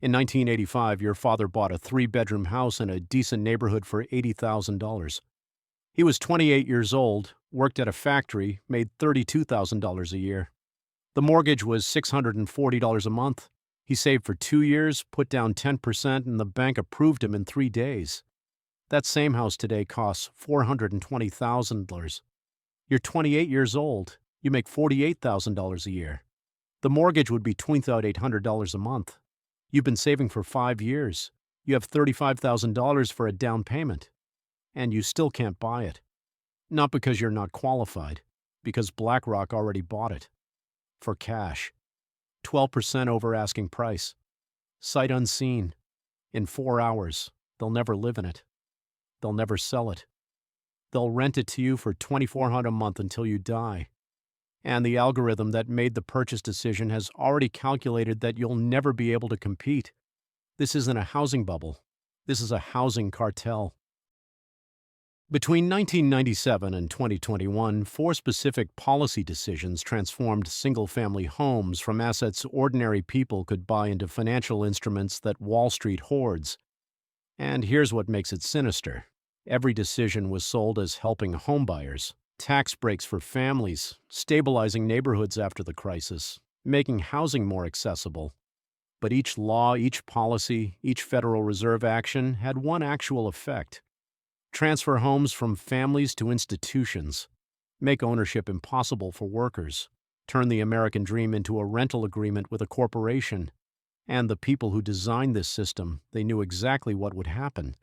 In 1985, your father bought a three-bedroom house in a decent neighborhood for $80,000. He was 28 years old, worked at a factory, made $32,000 a year. The mortgage was $640 a month. He saved for 2 years, put down 10%, and the bank approved him in 3 days. That same house today costs $420,000. You're 28 years old. You make $48,000 a year. The mortgage would be $2,800 a month. You've been saving for 5 years. You have $35,000 for a down payment. And you still can't buy it. Not because you're not qualified, because BlackRock already bought it. For cash. 12% over asking price. Sight unseen. In 4 hours, they'll never live in it. They'll never sell it. They'll rent it to you for $2,400 a month until you die. And the algorithm that made the purchase decision has already calculated that you'll never be able to compete. This isn't a housing bubble. This is a housing cartel. Between 1997 and 2021, 4 specific policy decisions transformed single-family homes from assets ordinary people could buy into financial instruments that Wall Street hoards. And here's what makes it sinister. Every decision was sold as helping homebuyers, tax breaks for families, stabilizing neighborhoods after the crisis, making housing more accessible. But each law, each policy, each Federal Reserve action had one actual effect. Transfer homes from families to institutions, make ownership impossible for workers, turn the American dream into a rental agreement with a corporation. And the people who designed this system, they knew exactly what would happen.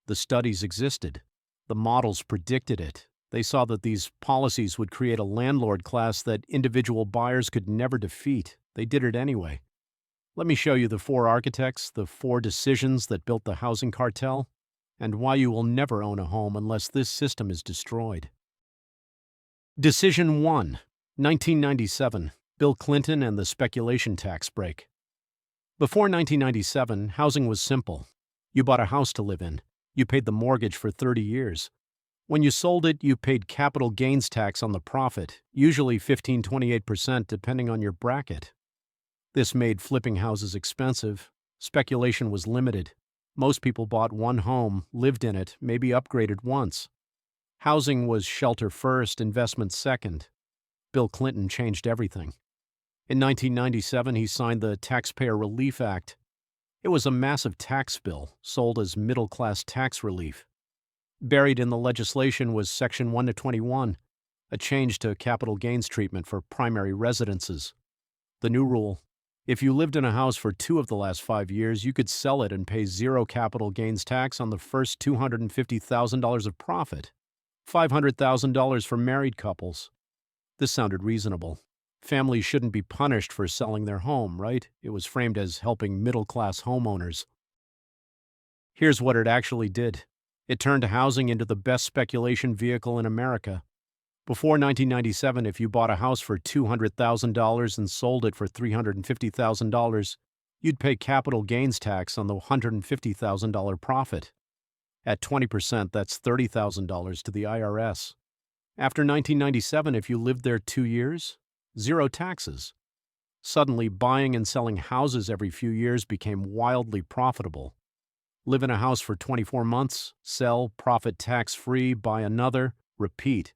The studies existed. The models predicted it. They saw that these policies would create a landlord class that individual buyers could never defeat. They did it anyway. Let me show you the 4 architects, the 4 decisions that built the housing cartel, and why you will never own a home unless this system is destroyed. Decision 1, 1997, Bill Clinton and the speculation tax break. Before 1997, housing was simple. You bought a house to live in. You paid the mortgage for 30 years. When you sold it, you paid capital gains tax on the profit, usually 15–28% depending on your bracket. This made flipping houses expensive. Speculation was limited. Most people bought one home, lived in it, maybe upgraded once. Housing was shelter first, investment second. Bill Clinton changed everything. In 1997, he signed the Taxpayer Relief Act. It was a massive tax bill, sold as middle-class tax relief. Buried in the legislation was Section 1–21, a change to capital gains treatment for primary residences. The new rule: if you lived in a house for 2 of the last 5 years, you could sell it and pay 0 capital gains tax on the first $250,000 of profit, $500,000 for married couples. This sounded reasonable. Families shouldn't be punished for selling their home, right? It was framed as helping middle-class homeowners. Here's what it actually did. It turned housing into the best speculation vehicle in America. Before 1997, if you bought a house for $200,000 and sold it for $350,000, you'd pay capital gains tax on the $150,000 profit. At 20%, that's $30,000 to the IRS. After 1997, if you lived there 2 years, 0 taxes. Suddenly, buying and selling houses every few years became wildly profitable. Live in a house for 24 months, sell, profit tax-free, buy another, repeat.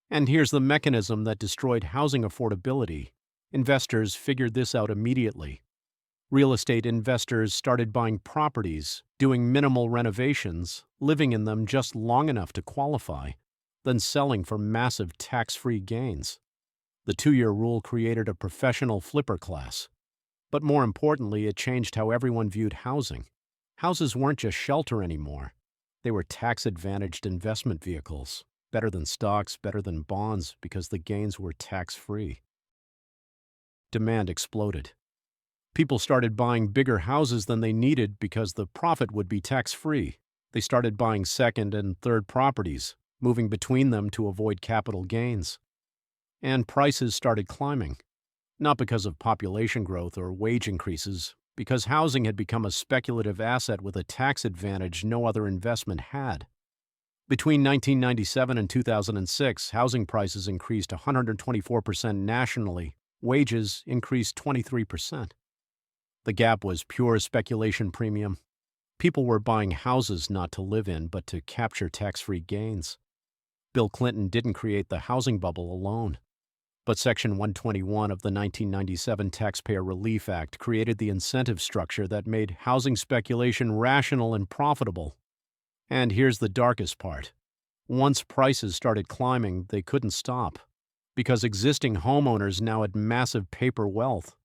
And here's the mechanism that destroyed housing affordability. Investors figured this out immediately. Real estate investors started buying properties, doing minimal renovations, living in them just long enough to qualify, then selling for massive tax-free gains. The 2-year rule created a professional flipper class. But more importantly, it changed how everyone viewed housing. Houses weren't just shelter anymore. They were tax-advantaged investment vehicles. Better than stocks, better than bonds, because the gains were tax-free. Demand exploded. People started buying bigger houses than they needed because the profit would be tax-free. They started buying second and third properties, moving between them to avoid capital gains. And prices started climbing. Not because of population growth or wage increases, because housing had become a speculative asset with a tax advantage no other investment had. Between 1997 and 2006, housing prices increased 124% nationally. Wages increased 23%. The gap was pure speculation premium. People were buying houses not to live in, but to capture tax-free gains. Bill Clinton didn't create the housing bubble alone. But Section 121 of the 1997 Taxpayer Relief Act created the incentive structure that made housing speculation rational and profitable. And here's the darkest part. Once prices started climbing, they couldn't stop, because existing homeowners now had massive paper wealth.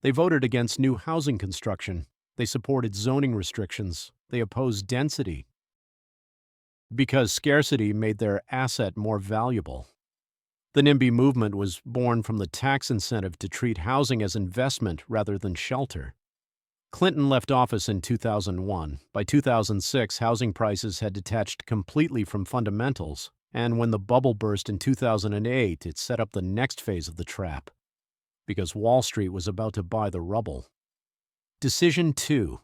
They voted against new housing construction. They supported zoning restrictions. They opposed density. Because scarcity made their asset more valuable. The NIMBY movement was born from the tax incentive to treat housing as investment rather than shelter. Clinton left office in 2001. By 2006, housing prices had detached completely from fundamentals, and when the bubble burst in 2008, it set up the next phase of the trap, because Wall Street was about to buy the rubble. Decision 2,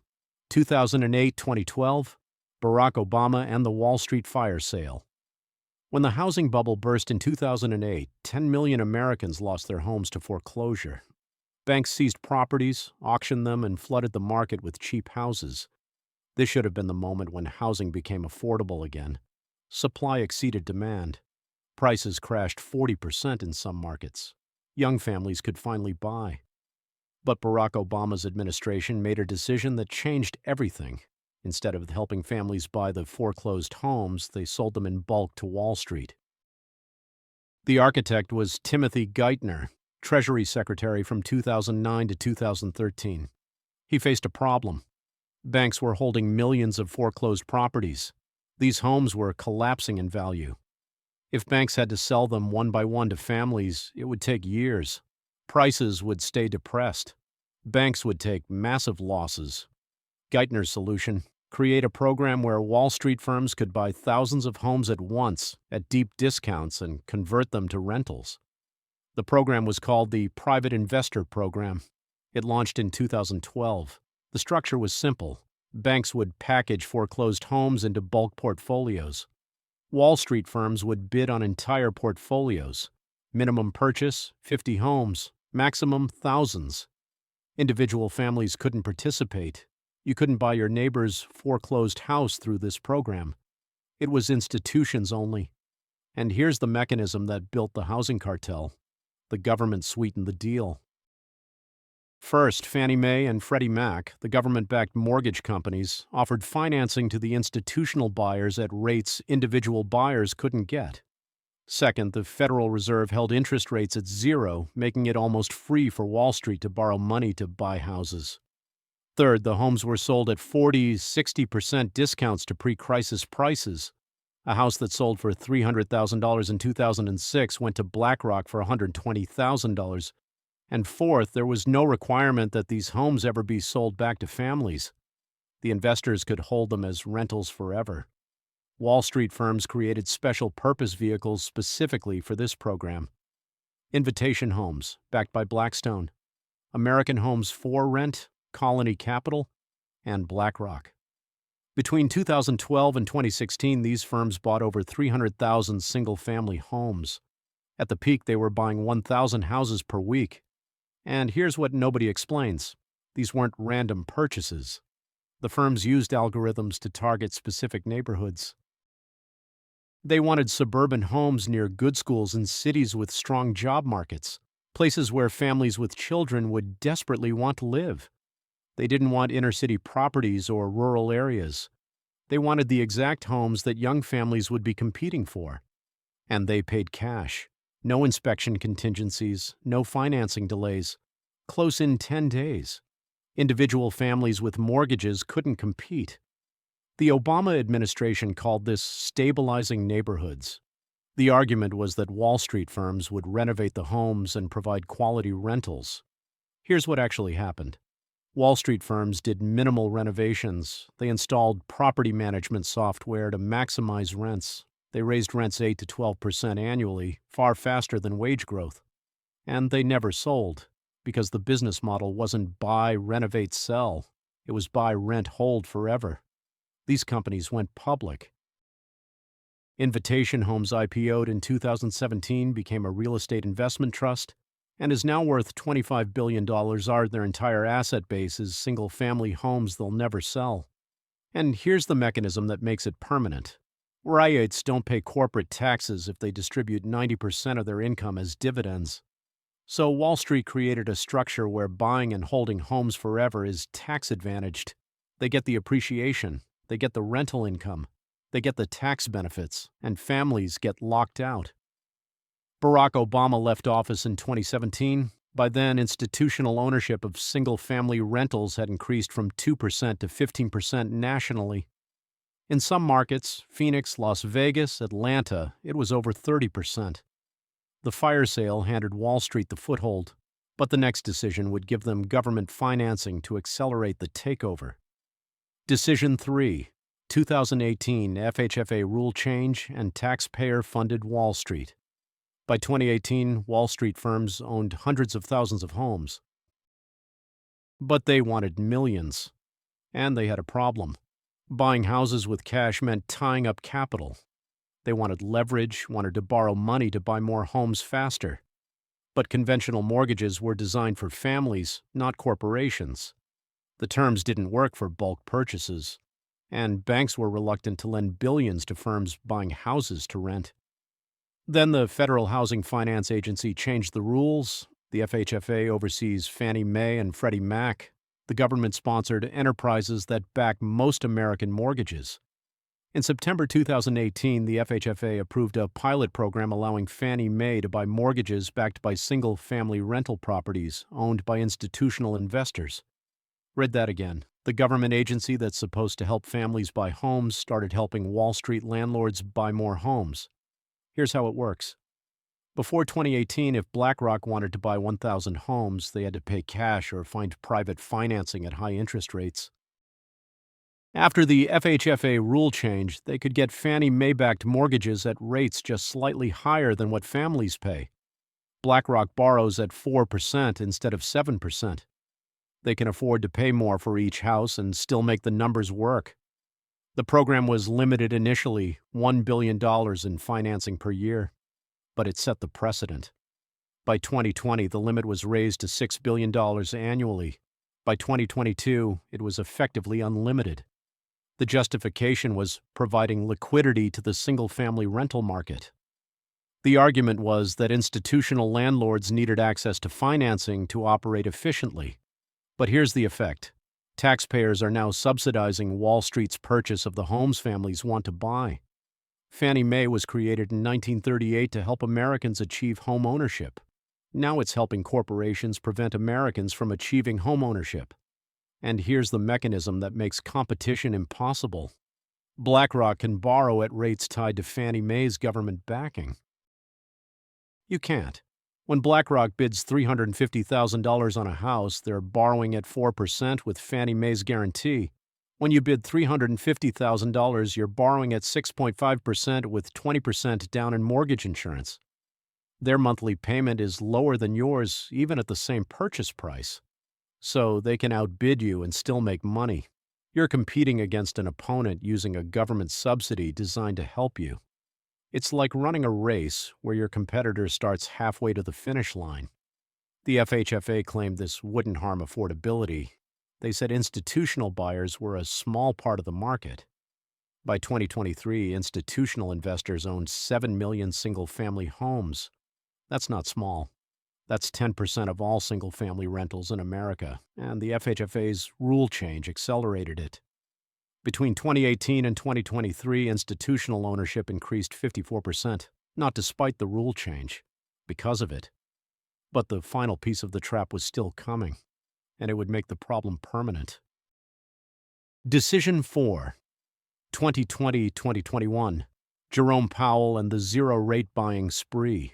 2008-2012, Barack Obama and the Wall Street fire sale. When the housing bubble burst in 2008, 10 million Americans lost their homes to foreclosure. Banks seized properties, auctioned them, and flooded the market with cheap houses. This should have been the moment when housing became affordable again. Supply exceeded demand. Prices crashed 40% in some markets. Young families could finally buy. But Barack Obama's administration made a decision that changed everything. Instead of helping families buy the foreclosed homes, they sold them in bulk to Wall Street. The architect was Timothy Geithner, Treasury Secretary from 2009 to 2013. He faced a problem. Banks were holding millions of foreclosed properties. These homes were collapsing in value. If banks had to sell them one by one to families, it would take years. Prices would stay depressed. Banks would take massive losses. Geithner's solution: create a program where Wall Street firms could buy thousands of homes at once at deep discounts and convert them to rentals. The program was called the Private Investor Program. It launched in 2012. The structure was simple. Banks would package foreclosed homes into bulk portfolios. Wall Street firms would bid on entire portfolios. Minimum purchase, 50 homes. Maximum, thousands. Individual families couldn't participate. You couldn't buy your neighbor's foreclosed house through this program. It was institutions only. And here's the mechanism that built the housing cartel. The government sweetened the deal. First, Fannie Mae and Freddie Mac, the government-backed mortgage companies, offered financing to the institutional buyers at rates individual buyers couldn't get. Second, the Federal Reserve held interest rates at zero, making it almost free for Wall Street to borrow money to buy houses. Third, the homes were sold at 40–60% discounts to pre-crisis prices. A house that sold for $300,000 in 2006 went to BlackRock for $120,000. And fourth, there was no requirement that these homes ever be sold back to families. The investors could hold them as rentals forever. Wall Street firms created special purpose vehicles specifically for this program. Invitation Homes, backed by Blackstone. American Homes 4 Rent, Colony Capital, and BlackRock. Between 2012 and 2016, these firms bought over 300,000 single-family homes. At the peak, they were buying 1,000 houses per week. And here's what nobody explains. These weren't random purchases. The firms used algorithms to target specific neighborhoods. They wanted suburban homes near good schools in cities with strong job markets, places where families with children would desperately want to live. They didn't want inner-city properties or rural areas. They wanted the exact homes that young families would be competing for. And they paid cash. No inspection contingencies, no financing delays. Close in 10 days. Individual families with mortgages couldn't compete. The Obama administration called this stabilizing neighborhoods. The argument was that Wall Street firms would renovate the homes and provide quality rentals. Here's what actually happened. Wall Street firms did minimal renovations. They installed property management software to maximize rents. They raised rents 8 to 12% annually, far faster than wage growth. And they never sold, because the business model wasn't buy, renovate, sell. It was buy, rent, hold forever. These companies went public. Invitation Homes IPO'd in 2017, became a real estate investment trust, and is now worth $25 billion. Their entire asset base is single-family homes they'll never sell. And here's the mechanism that makes it permanent. Riots don't pay corporate taxes if they distribute 90% of their income as dividends. So Wall Street created a structure where buying and holding homes forever is tax-advantaged. They get the appreciation, they get the rental income, they get the tax benefits, and families get locked out. Barack Obama left office in 2017. By then, institutional ownership of single-family rentals had increased from 2% to 15% nationally. In some markets, Phoenix, Las Vegas, Atlanta, it was over 30%. The fire sale handed Wall Street the foothold, but the next decision would give them government financing to accelerate the takeover. Decision 3, 2018 FHFA rule change and taxpayer-funded Wall Street. By 2018, Wall Street firms owned hundreds of thousands of homes. But they wanted millions. And they had a problem. Buying houses with cash meant tying up capital. They wanted leverage, wanted to borrow money to buy more homes faster. But conventional mortgages were designed for families, not corporations. The terms didn't work for bulk purchases, and banks were reluctant to lend billions to firms buying houses to rent. Then the Federal Housing Finance Agency changed the rules. The FHFA oversees Fannie Mae and Freddie Mac, the government-sponsored enterprises that back most American mortgages. In September 2018, the FHFA approved a pilot program allowing Fannie Mae to buy mortgages backed by single-family rental properties owned by institutional investors. Read that again. The government agency that's supposed to help families buy homes started helping Wall Street landlords buy more homes. Here's how it works. Before 2018, if BlackRock wanted to buy 1,000 homes, they had to pay cash or find private financing at high interest rates. After the FHFA rule change, they could get Fannie Mae-backed mortgages at rates just slightly higher than what families pay. BlackRock borrows at 4% instead of 7%. They can afford to pay more for each house and still make the numbers work. The program was limited initially, $1 billion in financing per year, but it set the precedent. By 2020, the limit was raised to $6 billion annually. By 2022, it was effectively unlimited. The justification was providing liquidity to the single-family rental market. The argument was that institutional landlords needed access to financing to operate efficiently. But here's the effect. Taxpayers are now subsidizing Wall Street's purchase of the homes families want to buy. Fannie Mae was created in 1938 to help Americans achieve home ownership. Now it's helping corporations prevent Americans from achieving home ownership. And here's the mechanism that makes competition impossible. BlackRock can borrow at rates tied to Fannie Mae's government backing. You can't. When BlackRock bids $350,000 on a house, they're borrowing at 4% with Fannie Mae's guarantee. When you bid $350,000, you're borrowing at 6.5% with 20% down in mortgage insurance. Their monthly payment is lower than yours, even at the same purchase price. So they can outbid you and still make money. You're competing against an opponent using a government subsidy designed to help you. It's like running a race where your competitor starts halfway to the finish line. The FHFA claimed this wouldn't harm affordability. They said institutional buyers were a small part of the market. By 2023, institutional investors owned 7 million single-family homes. That's not small. That's 10% of all single-family rentals in America, and the FHFA's rule change accelerated it. Between 2018 and 2023, institutional ownership increased 54%, not despite the rule change, because of it. But the final piece of the trap was still coming, and it would make the problem permanent. Decision 4, 2020-2021, Jerome Powell and the zero-rate buying spree.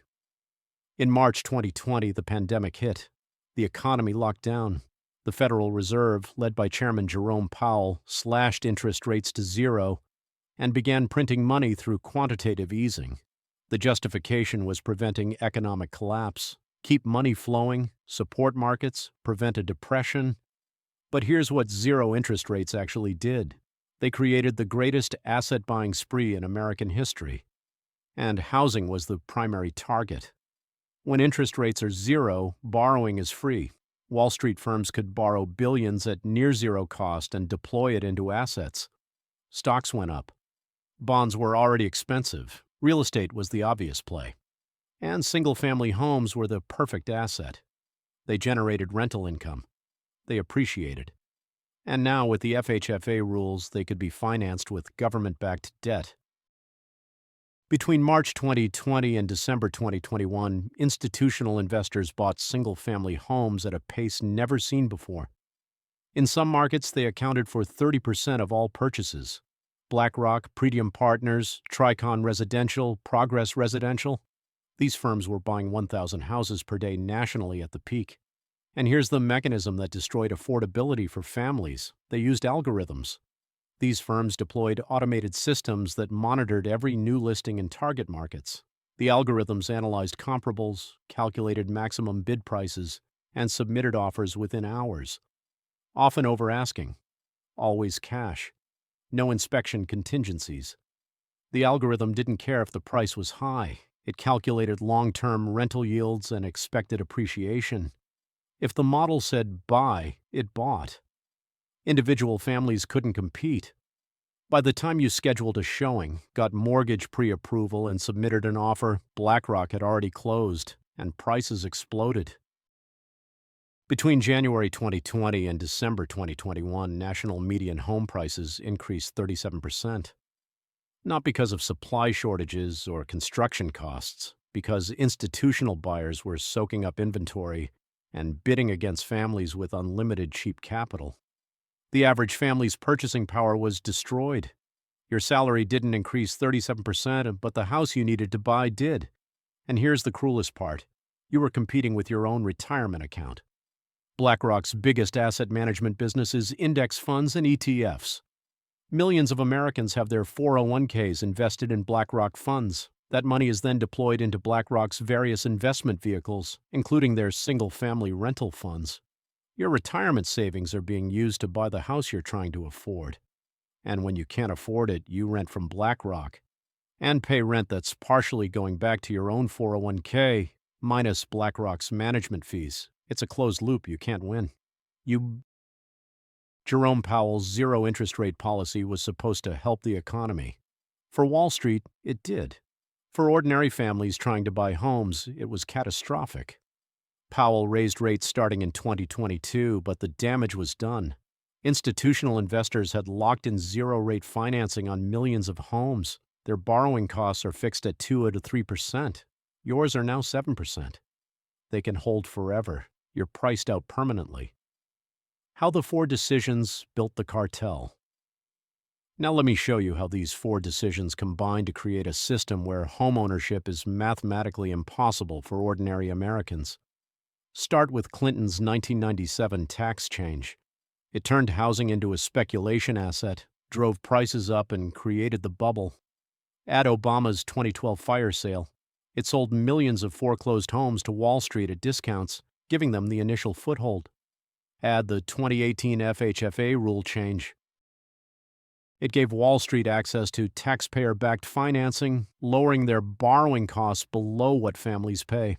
In March 2020, the pandemic hit. The economy locked down. The Federal Reserve, led by Chairman Jerome Powell, slashed interest rates to zero and began printing money through quantitative easing. The justification was preventing economic collapse, keep money flowing, support markets, prevent a depression. But here's what zero interest rates actually did. They created the greatest asset-buying spree in American history. And housing was the primary target. When interest rates are zero, borrowing is free. Wall Street firms could borrow billions at near zero cost and deploy it into assets. Stocks went up. Bonds were already expensive. Real estate was the obvious play. And single-family homes were the perfect asset. They generated rental income. They appreciated. And now, with the FHFA rules, they could be financed with government-backed debt. Between March 2020 and December 2021, institutional investors bought single-family homes at a pace never seen before. In some markets, they accounted for 30% of all purchases. BlackRock, Pretium Partners, Tricon Residential, Progress Residential. These firms were buying 1,000 houses per day nationally at the peak. And here's the mechanism that destroyed affordability for families. They used algorithms. These firms deployed automated systems that monitored every new listing in target markets. The algorithms analyzed comparables, calculated maximum bid prices, and submitted offers within hours. Often over asking. Always cash. No inspection contingencies. The algorithm didn't care if the price was high. It calculated long-term rental yields and expected appreciation. If the model said buy, it bought. Individual families couldn't compete. By the time you scheduled a showing, got mortgage pre-approval, and submitted an offer, BlackRock had already closed, and prices exploded. Between January 2020 and December 2021, national median home prices increased 37%. Not because of supply shortages or construction costs, because institutional buyers were soaking up inventory and bidding against families with unlimited cheap capital. The average family's purchasing power was destroyed. Your salary didn't increase 37%, but the house you needed to buy did. And here's the cruelest part. You were competing with your own retirement account. BlackRock's biggest asset management business is index funds and ETFs. Millions of Americans have their 401ks invested in BlackRock funds. That money is then deployed into BlackRock's various investment vehicles, including their single-family rental funds. Your retirement savings are being used to buy the house you're trying to afford. And when you can't afford it, you rent from BlackRock and pay rent that's partially going back to your own 401k minus BlackRock's management fees. It's a closed loop you can't win. Jerome Powell's zero interest rate policy was supposed to help the economy. For Wall Street, it did. For ordinary families trying to buy homes, it was catastrophic. Powell raised rates starting in 2022, but the damage was done. Institutional investors had locked in zero-rate financing on millions of homes. Their borrowing costs are fixed at 2 to 3%. Yours are now 7%. They can hold forever. You're priced out permanently. How the 4 decisions built the cartel. Now let me show you how these 4 decisions combine to create a system where homeownership is mathematically impossible for ordinary Americans. Start with Clinton's 1997 tax change. It turned housing into a speculation asset, drove prices up, and created the bubble. Add Obama's 2012 fire sale. It sold millions of foreclosed homes to Wall Street at discounts, giving them the initial foothold. Add the 2018 FHFA rule change. It gave Wall Street access to taxpayer-backed financing, lowering their borrowing costs below what families pay.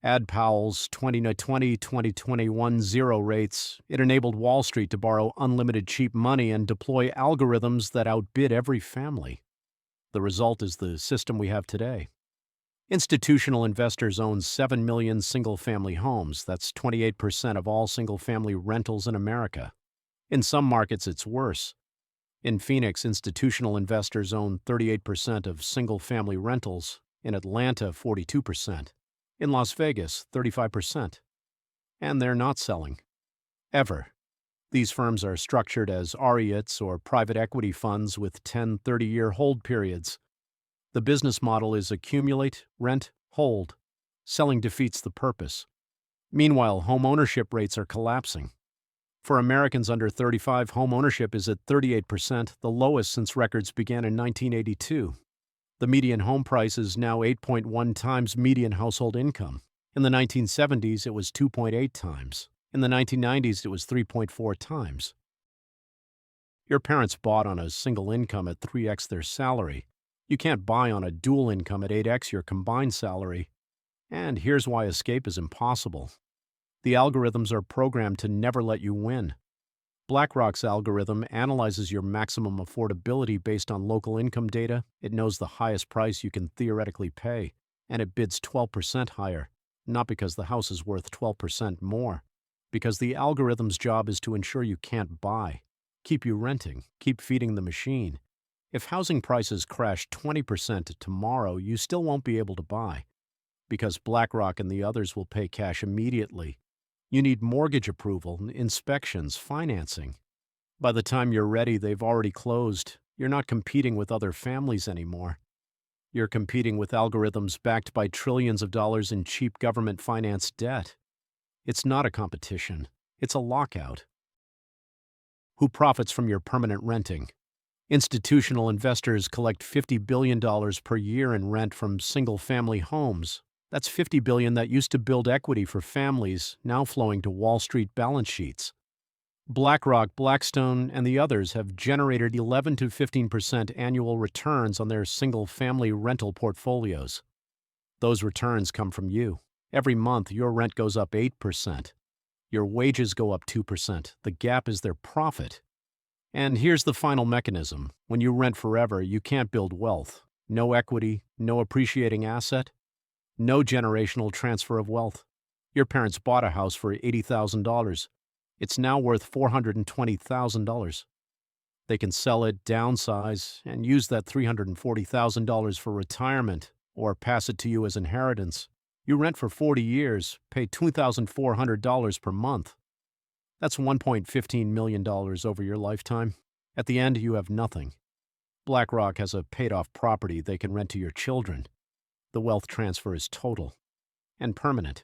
Add Powell's 2020-2021 zero rates. It enabled Wall Street to borrow unlimited cheap money and deploy algorithms that outbid every family. The result is the system we have today. Institutional investors own 7 million single-family homes. That's 28% of all single-family rentals in America. In some markets, it's worse. In Phoenix, institutional investors own 38% of single-family rentals. In Atlanta, 42%. In Las Vegas, 35%. And they're not selling. Ever. These firms are structured as REITs or private equity funds with 10, 30-year hold periods. The business model is accumulate, rent, hold. Selling defeats the purpose. Meanwhile, homeownership rates are collapsing. For Americans under 35, homeownership is at 38%, the lowest since records began in 1982. The median home price is now 8.1 times median household income. In the 1970s, it was 2.8 times. In the 1990s, it was 3.4 times. Your parents bought on a single income at 3x their salary. You can't buy on a dual income at 8x your combined salary. And here's why escape is impossible. The algorithms are programmed to never let you win. BlackRock's algorithm analyzes your maximum affordability based on local income data. It knows the highest price you can theoretically pay, and it bids 12% higher, not because the house is worth 12% more, because the algorithm's job is to ensure you can't buy, keep you renting, keep feeding the machine. If housing prices crash 20% tomorrow, you still won't be able to buy, because BlackRock and the others will pay cash immediately. You need mortgage approval, inspections, financing. By the time you're ready, they've already closed. You're not competing with other families anymore. You're competing with algorithms backed by trillions of dollars in cheap government-financed debt. It's not a competition. It's a lockout. Who profits from your permanent renting? Institutional investors collect $50 billion per year in rent from single-family homes. That's $50 billion that used to build equity for families, now flowing to Wall Street balance sheets. BlackRock, Blackstone, and the others have generated 11 to 15% annual returns on their single-family rental portfolios. Those returns come from you. Every month, your rent goes up 8%. Your wages go up 2%. The gap is their profit. And here's the final mechanism. When you rent forever, you can't build wealth. No equity, no appreciating asset. No generational transfer of wealth. Your parents bought a house for $80,000. It's now worth $420,000. They can sell it, downsize, and use that $340,000 for retirement or pass it to you as inheritance. You rent for 40 years, pay $2,400 per month. That's $1.15 million over your lifetime. At the end, you have nothing. BlackRock has a paid-off property they can rent to your children. The wealth transfer is total and permanent.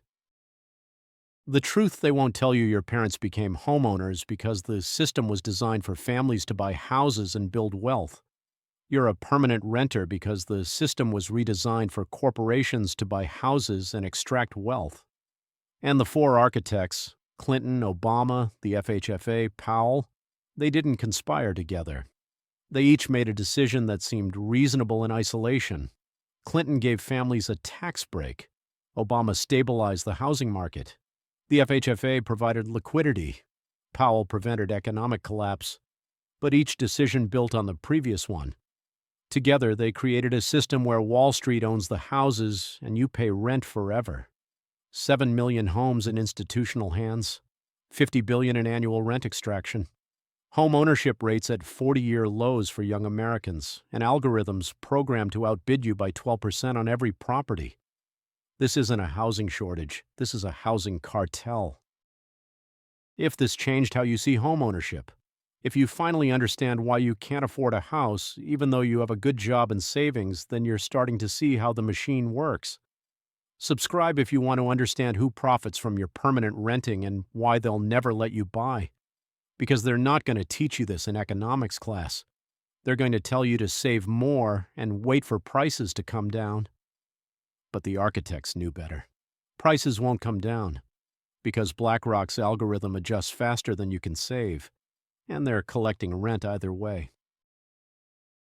The truth they won't tell you: your parents became homeowners because the system was designed for families to buy houses and build wealth. You're a permanent renter because the system was redesigned for corporations to buy houses and extract wealth. And the four architects, Clinton, Obama, the FHFA, Powell, they didn't conspire together. They each made a decision that seemed reasonable in isolation. Clinton gave families a tax break. Obama stabilized the housing market. The FHFA provided liquidity. Powell prevented economic collapse. But each decision built on the previous one. Together, they created a system where Wall Street owns the houses and you pay rent forever. 7 million homes in institutional hands. $50 billion in annual rent extraction. Home ownership rates at 40-year lows for young Americans, and algorithms programmed to outbid you by 12% on every property. This isn't a housing shortage. This is a housing cartel. If this changed how you see home ownership, if you finally understand why you can't afford a house even though you have a good job and savings, then you're starting to see how the machine works. Subscribe if you want to understand who profits from your permanent renting and why they'll never let you buy. Because they're not going to teach you this in economics class. They're going to tell you to save more and wait for prices to come down. But the architects knew better. Prices won't come down because BlackRock's algorithm adjusts faster than you can save, and they're collecting rent either way.